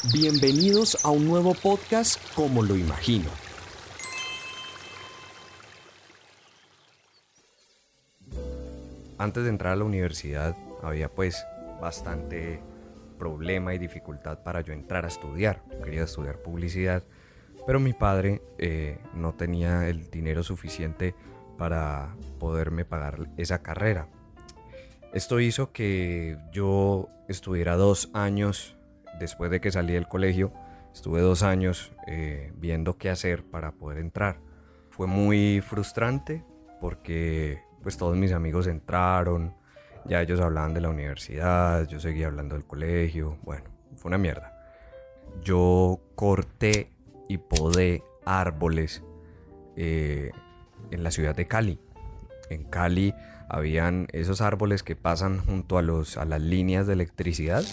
Bienvenidos a un nuevo podcast Como lo imagino. Antes de entrar a la universidad había pues bastante problema y dificultad para yo entrar a estudiar. Yo quería estudiar publicidad, pero mi padre no tenía el dinero suficiente para poderme pagar esa carrera. Esto hizo que yo estuviera 2 años después de que salí del colegio. Estuve 2 años viendo qué hacer para poder entrar. Fue muy frustrante porque pues todos mis amigos entraron, ya ellos hablaban de la universidad, yo seguía hablando del colegio. Bueno, fue una mierda. Yo corté y podé árboles en la ciudad de Cali. En Cali habían esos árboles que pasan junto a las líneas de electricidad.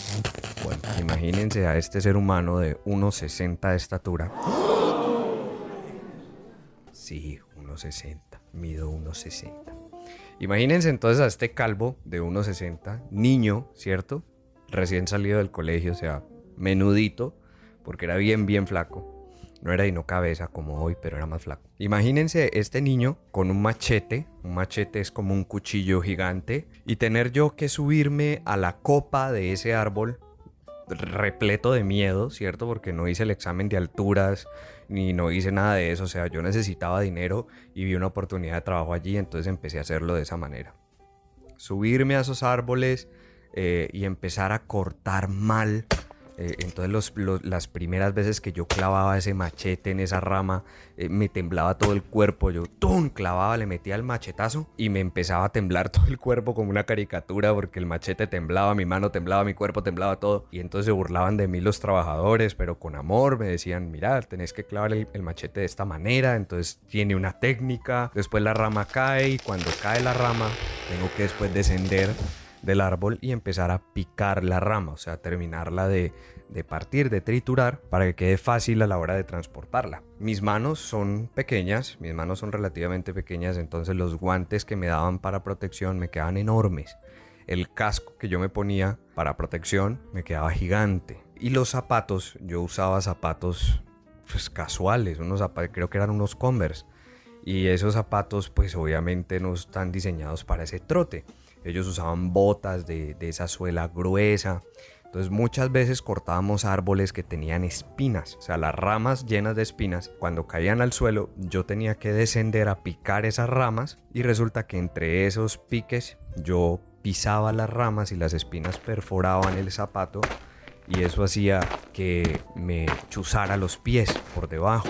Bueno, imagínense a este ser humano de 1,60 de estatura. Sí, 1,60. Mido 1,60. Imagínense entonces a este calvo de 1,60, niño, ¿cierto? Recién salido del colegio, o sea, menudito, porque era bien flaco. No era Dino Cabeza como hoy, pero era más flaco. Imagínense este niño con un machete. Un machete es como un cuchillo gigante. Y tener yo que subirme a la copa de ese árbol repleto de miedo, ¿cierto? Porque no hice el examen de alturas, ni no hice nada de eso. O sea, yo necesitaba dinero y vi una oportunidad de trabajo allí, entonces empecé a hacerlo de esa manera. Subirme a esos árboles y empezar a cortar mal. Entonces las primeras veces que yo clavaba ese machete en esa rama, me temblaba todo el cuerpo. Yo ¡tum! Clavaba, le metía el machetazo y me empezaba a temblar todo el cuerpo como una caricatura, porque el machete temblaba, mi mano temblaba, mi cuerpo temblaba, todo. Y entonces se burlaban de mí los trabajadores, pero con amor me decían: mira, tenés que clavar el machete de esta manera, entonces tiene una técnica. Después la rama cae y cuando cae la rama tengo que después descender del árbol y empezar a picar la rama, o sea, terminarla de partir, de triturar, para que quede fácil a la hora de transportarla. Mis manos son pequeñas, mis manos son relativamente pequeñas, entonces los guantes que me daban para protección me quedaban enormes. El casco que yo me ponía para protección me quedaba gigante. Y los zapatos, yo usaba zapatos pues casuales, creo que eran unos Converse. Y esos zapatos pues obviamente no están diseñados para ese trote. Ellos usaban botas de esa suela gruesa. Entonces muchas veces cortábamos árboles que tenían espinas, o sea, las ramas llenas de espinas. Cuando caían al suelo, yo tenía que descender a picar esas ramas y resulta que entre esos piques yo pisaba las ramas y las espinas perforaban el zapato y eso hacía que me chuzara los pies por debajo.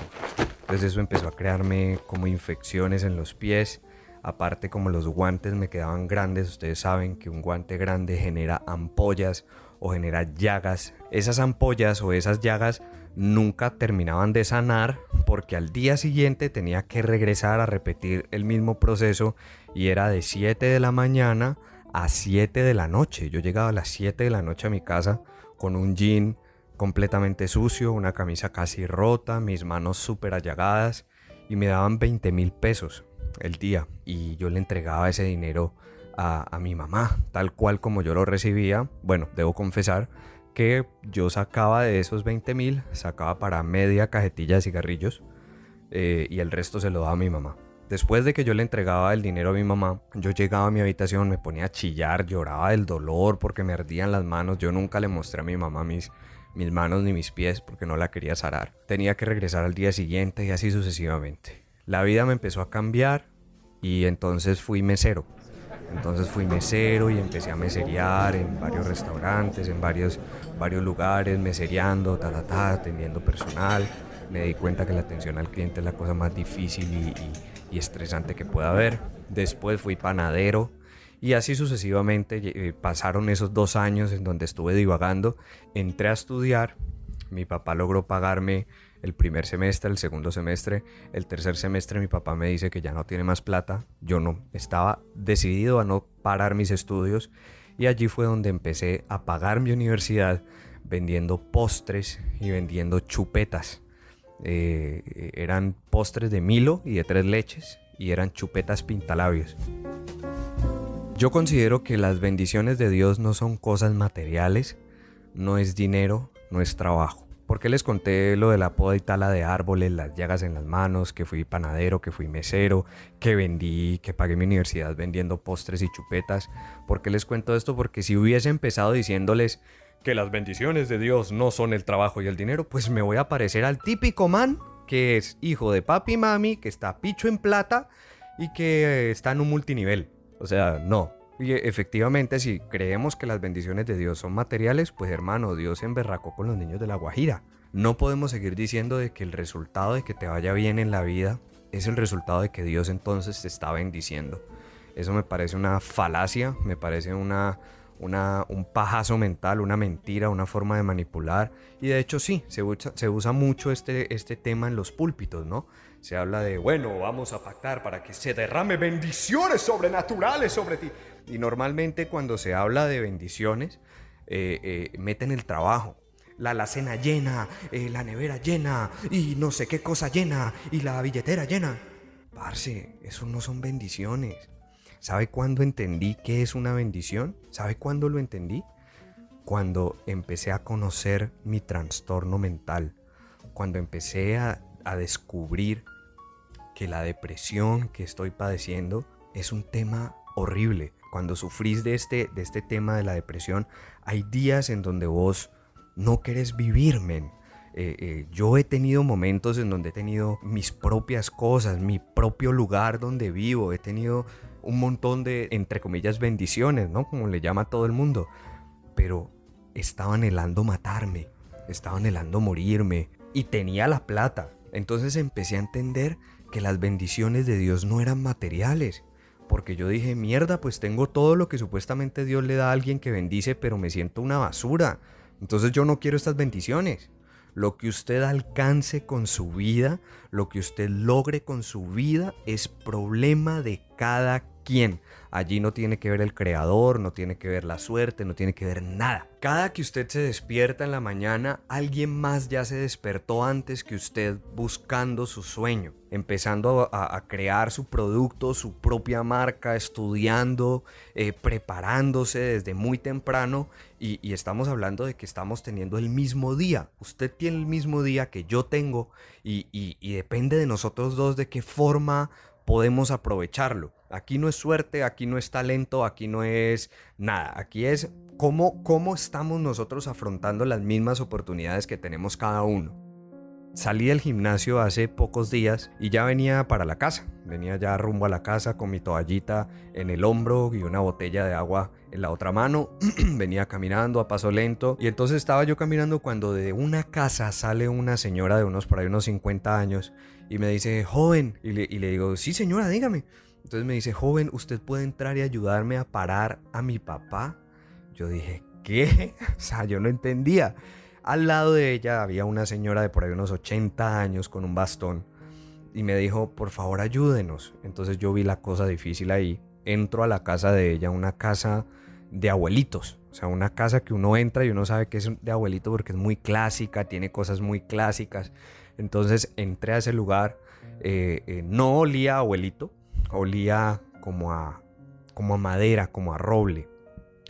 Entonces eso empezó a crearme como infecciones en los pies. Aparte, como los guantes me quedaban grandes, ustedes saben que un guante grande genera ampollas o genera llagas. Esas ampollas o esas llagas nunca terminaban de sanar porque al día siguiente tenía que regresar a repetir el mismo proceso y era de 7 de la mañana a 7 de la noche. Yo llegaba a las 7 de la noche a mi casa con un jean completamente sucio, una camisa casi rota, mis manos súper allagadas y me daban 20,000 pesos el día y yo le entregaba ese dinero a mi mamá tal cual como yo lo recibía. Bueno, debo confesar que yo sacaba de esos 20,000, sacaba para media cajetilla de cigarrillos y el resto se lo daba a mi mamá. Después de que yo le entregaba el dinero a mi mamá, yo llegaba a mi habitación, me ponía a chillar, lloraba del dolor porque me ardían las manos. Yo nunca le mostré a mi mamá mis manos ni mis pies porque no la quería zarar. Tenía que regresar al día siguiente y así sucesivamente. La vida me empezó a cambiar y entonces fui mesero. Y empecé a meserear en varios restaurantes, en varios lugares, mesereando, atendiendo personal. Me di cuenta que la atención al cliente es la cosa más difícil y estresante que pueda haber. Después fui panadero y así sucesivamente. Pasaron esos 2 años en donde estuve divagando. Entré a estudiar. Mi papá logró pagarme el primer semestre, el segundo semestre, el tercer semestre mi papá me dice que ya no tiene más plata. Yo no, estaba decidido a no parar mis estudios y allí fue donde empecé a pagar mi universidad vendiendo postres y vendiendo chupetas. Eran postres de Milo y de 3 leches y eran chupetas pintalabios. Yo considero que las bendiciones de Dios no son cosas materiales, no es dinero, no es trabajo. ¿Por qué les conté lo de la poda y tala de árboles, las llagas en las manos, que fui panadero, que fui mesero, que vendí, que pagué mi universidad vendiendo postres y chupetas? ¿Por qué les cuento esto? Porque si hubiese empezado diciéndoles que las bendiciones de Dios no son el trabajo y el dinero, pues me voy a parecer al típico man que es hijo de papi y mami, que está picho en plata y que está en un multinivel. O sea, no. Y efectivamente, si creemos que las bendiciones de Dios son materiales, pues hermano, Dios se emberracó con los niños de La Guajira. No podemos seguir diciendo de que el resultado de que te vaya bien en la vida es el resultado de que Dios entonces te está bendiciendo. Eso me parece una falacia, me parece un pajazo mental, una mentira, una forma de manipular. Y de hecho sí, se usa mucho este tema en los púlpitos, ¿no? Se habla de, bueno, vamos a pactar para que se derrame bendiciones sobrenaturales sobre ti. Y normalmente cuando se habla de bendiciones, meten el trabajo. La alacena llena, la nevera llena, y no sé qué cosa llena, y la billetera llena. Parce, eso no son bendiciones. ¿Sabe cuándo entendí qué es una bendición? ¿Sabe cuándo lo entendí? Cuando empecé a conocer mi trastorno mental. Cuando empecé a descubrir que la depresión que estoy padeciendo es un tema horrible. Cuando sufrís de este tema de la depresión, hay días en donde vos no querés vivir, men. Yo he tenido momentos en donde he tenido mis propias cosas, mi propio lugar donde vivo, he tenido un montón de, entre comillas, bendiciones, ¿no? Como le llama todo el mundo. Pero estaba anhelando matarme, estaba anhelando morirme y tenía la plata. Entonces empecé a entender que las bendiciones de Dios no eran materiales. Porque yo dije, mierda, pues tengo todo lo que supuestamente Dios le da a alguien que bendice, pero me siento una basura. Entonces yo no quiero estas bendiciones. Lo que usted alcance con su vida, lo que usted logre con su vida, es problema de cada quien. Allí no tiene que ver el creador, no tiene que ver la suerte, no tiene que ver nada. Cada que usted se despierta en la mañana, alguien más ya se despertó antes que usted buscando su sueño, empezando a crear su producto, su propia marca, estudiando, preparándose desde muy temprano y estamos hablando de que estamos teniendo el mismo día. Usted tiene el mismo día que yo tengo y depende de nosotros dos de qué forma podemos aprovecharlo. Aquí no es suerte, aquí no es talento, aquí no es nada. Aquí es cómo estamos nosotros afrontando las mismas oportunidades que tenemos cada uno. Salí del gimnasio hace pocos días y ya venía para la casa. Venía ya rumbo a la casa con mi toallita en el hombro y una botella de agua en la otra mano. Venía caminando a paso lento y entonces estaba yo caminando cuando de una casa sale una señora de por ahí unos 50 años y me dice, joven, y le digo, sí señora, dígame. Entonces me dice, joven, ¿usted puede entrar y ayudarme a parar a mi papá? Yo dije, ¿qué? O sea, yo no entendía. Al lado de ella había una señora de por ahí unos 80 años con un bastón y me dijo, por favor ayúdenos. Entonces yo vi la cosa difícil ahí. Entro a la casa de ella, una casa de abuelitos. O sea, una casa que uno entra y uno sabe que es de abuelito porque es muy clásica, tiene cosas muy clásicas. Entonces entré a ese lugar, no olía a abuelito, olía como a madera, como a roble.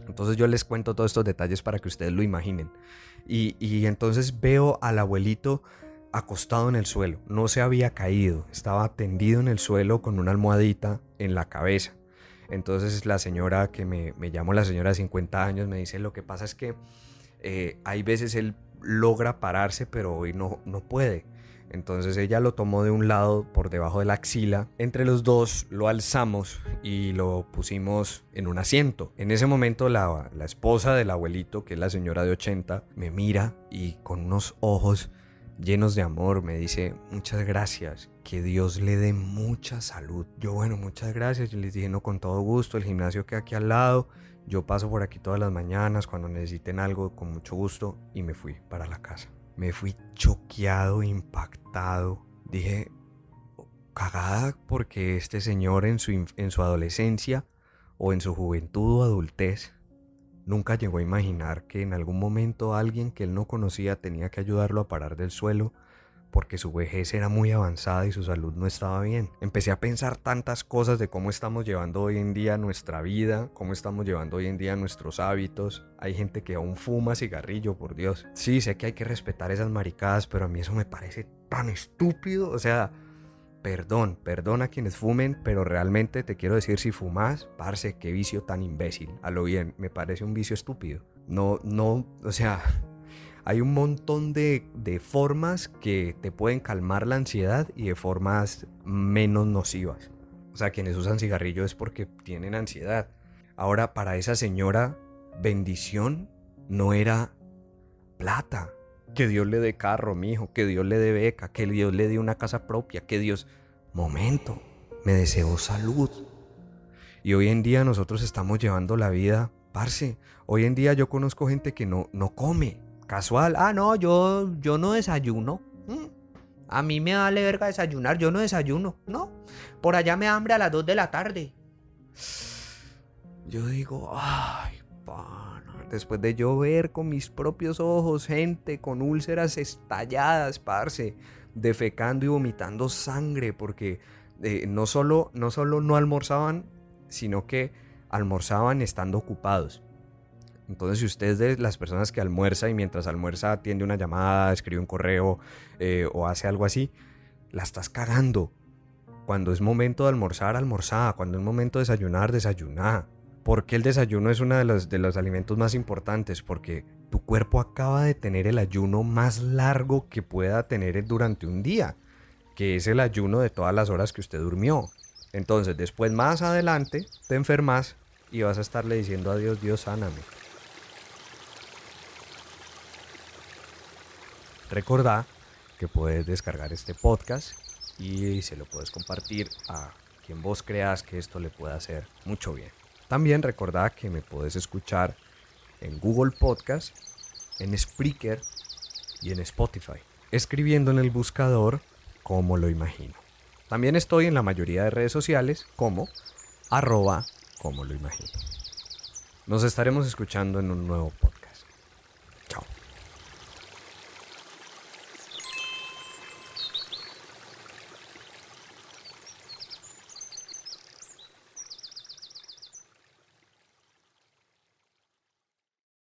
Entonces yo les cuento todos estos detalles para que ustedes lo imaginen. Y entonces veo al abuelito acostado en el suelo. No se había caído, estaba tendido en el suelo con una almohadita en la cabeza. Entonces la señora que me llamó, la señora de 50 años, me dice, lo que pasa es que hay veces él logra pararse, pero hoy no puede. Entonces ella lo tomó de un lado por debajo de la axila. Entre los dos lo alzamos y lo pusimos en un asiento. En ese momento la esposa del abuelito, que es la señora de 80, me mira y con unos ojos llenos de amor me dice, muchas gracias, que Dios le dé mucha salud. Yo, bueno, muchas gracias. Yo les dije, no, con todo gusto, el gimnasio queda aquí al lado. Yo paso por aquí todas las mañanas cuando necesiten algo, con mucho gusto. Y me fui para la casa. Me fui choqueado, impactado. Dije, cagada, porque este señor en su adolescencia o en su juventud o adultez nunca llegó a imaginar que en algún momento alguien que él no conocía tenía que ayudarlo a parar del suelo porque su vejez era muy avanzada y su salud no estaba bien. Empecé a pensar tantas cosas de cómo estamos llevando hoy en día nuestra vida, cómo estamos llevando hoy en día nuestros hábitos. Hay gente que aún fuma cigarrillo, por Dios. Sí, sé que hay que respetar esas maricadas, pero a mí eso me parece tan estúpido. O sea, perdón a quienes fumen, pero realmente te quiero decir, si fumas, parce, qué vicio tan imbécil. A lo bien, me parece un vicio estúpido. No, o sea... Hay un montón de formas que te pueden calmar la ansiedad y de formas menos nocivas. O sea, quienes usan cigarrillo es porque tienen ansiedad. Ahora, para esa señora, bendición no era plata. Que Dios le dé carro, mijo, que Dios le dé beca, que Dios le dé una casa propia, que Dios... Momento, me deseó salud. Y hoy en día nosotros estamos llevando la vida, parce. Hoy en día yo conozco gente que no come. Casual, no, yo no desayuno. A mí me vale verga desayunar, yo no desayuno, ¿no? Por allá me da hambre a las 2 de la tarde. Yo digo, ay, pana. Después de yo ver con mis propios ojos gente con úlceras estalladas, parce, defecando y vomitando sangre, porque no solo no almorzaban, sino que almorzaban estando ocupados. Entonces, si usted es de las personas que almuerza y mientras almuerza atiende una llamada, escribe un correo o hace algo así, la estás cagando. Cuando es momento de almorzar, almorzá. Cuando es momento de desayunar, desayuná. ¿Por qué el desayuno es uno de los alimentos más importantes? Porque tu cuerpo acaba de tener el ayuno más largo que pueda tener durante un día, que es el ayuno de todas las horas que usted durmió. Entonces, después, más adelante, te enfermas y vas a estarle diciendo a Dios, Dios, sáname. Recordá que puedes descargar este podcast y se lo puedes compartir a quien vos creas que esto le pueda hacer mucho bien. También recordá que me puedes escuchar en Google Podcast, en Spreaker y en Spotify, escribiendo en el buscador Como Lo Imagino. También estoy en la mayoría de redes sociales como @Como Lo Imagino. Nos estaremos escuchando en un nuevo podcast.